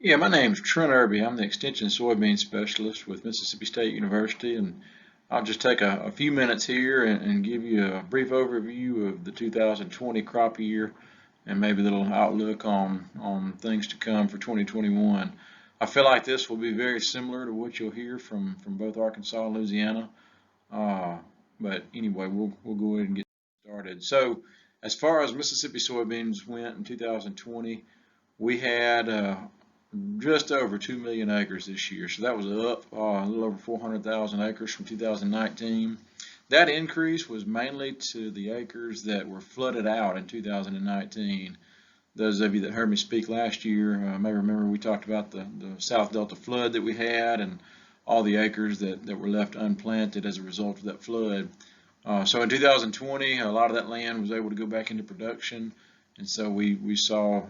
Yeah, my name's Trent Irby. I'm the Extension Soybean Specialist with Mississippi State University, and I'll just take a few minutes here and give you a brief overview of the 2020 crop year and maybe a little outlook on things to come for 2021. I feel like this will be very similar to what you'll hear from both Arkansas and Louisiana. Uh, but anyway, we'll go ahead and get started. So, as far as Mississippi soybeans went in 2020, we had just over 2 million acres this year. So that was up a little over 400,000 acres from 2019. That increase was mainly to the acres that were flooded out in 2019. Those of you that heard me speak last year may remember we talked about the South Delta flood that we had and all the acres that were left unplanted as a result of that flood. So in 2020, a lot of that land was able to go back into production, and so we saw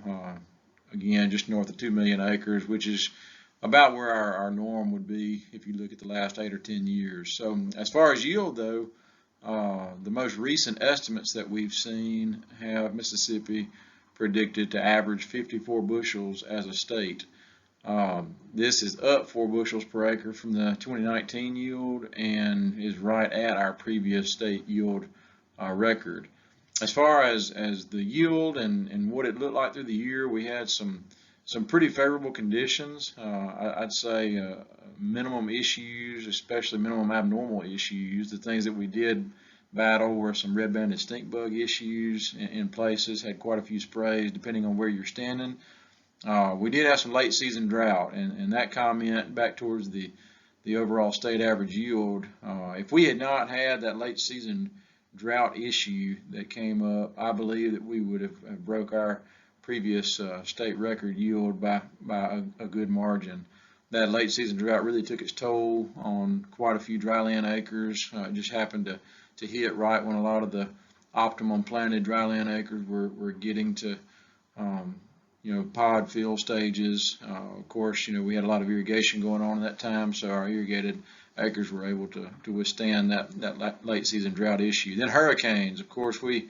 again, just north of 2 million acres, which is about where our norm would be if you look at the last 8 or 10 years. So as far as yield, though, the most recent estimates that we've seen have Mississippi predicted to average 54 bushels as a state. This is up 4 bushels per acre from the 2019 yield and is right at our previous state yield record. As far as the yield and what it looked like through the year, we had some pretty favorable conditions. I'd say minimum issues, especially minimum abnormal issues. The things that we did battle were some red-banded stink bug issues in places, had quite a few sprays depending on where you're standing. We did have some late season drought, and that comment back towards the overall state average yield. If we had not had that late season drought issue that came up, I believe that we would have broke our previous state record yield by a good margin. That late season drought really took its toll on quite a few dryland acres. It just happened to hit right when a lot of the optimum planted dryland acres were getting to pod fill stages. Of course, we had a lot of irrigation going on at that time, so our irrigated acres were able to withstand that late season drought issue. Then hurricanes, of course, we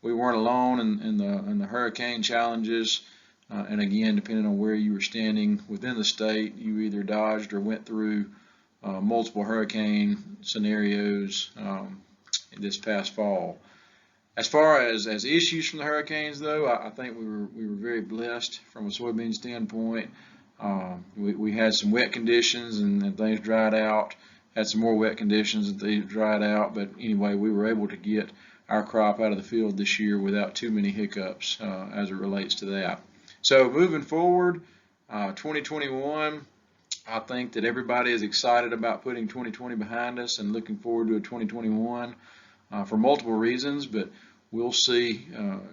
weren't alone in the hurricane challenges. And again, depending on where you were standing within the state, you either dodged or went through multiple hurricane scenarios this past fall. As far as issues from the hurricanes, though, I think we were very blessed from a soybean standpoint. We had some wet conditions and things dried out. Had some more wet conditions and things dried out. But anyway, we were able to get our crop out of the field this year without too many hiccups as it relates to that. So moving forward, 2021, I think that everybody is excited about putting 2020 behind us and looking forward to a 2021 for multiple reasons, but we'll see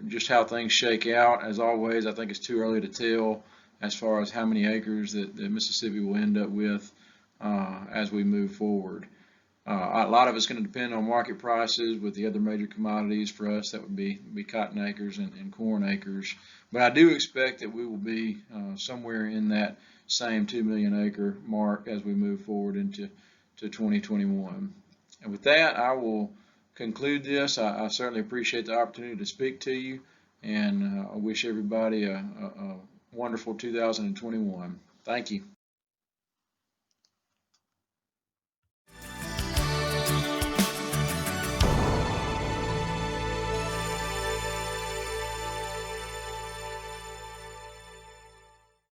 just how things shake out. As always, I think it's too early to tell as far as how many acres that Mississippi will end up with as we move forward. A lot of it's going to depend on market prices with the other major commodities. For us, that would be cotton acres and corn acres. But I do expect that we will be somewhere in that same 2 million acre mark as we move forward into 2021. And with that, I will conclude this. I certainly appreciate the opportunity to speak to you, and I wish everybody a wonderful 2021. Thank you.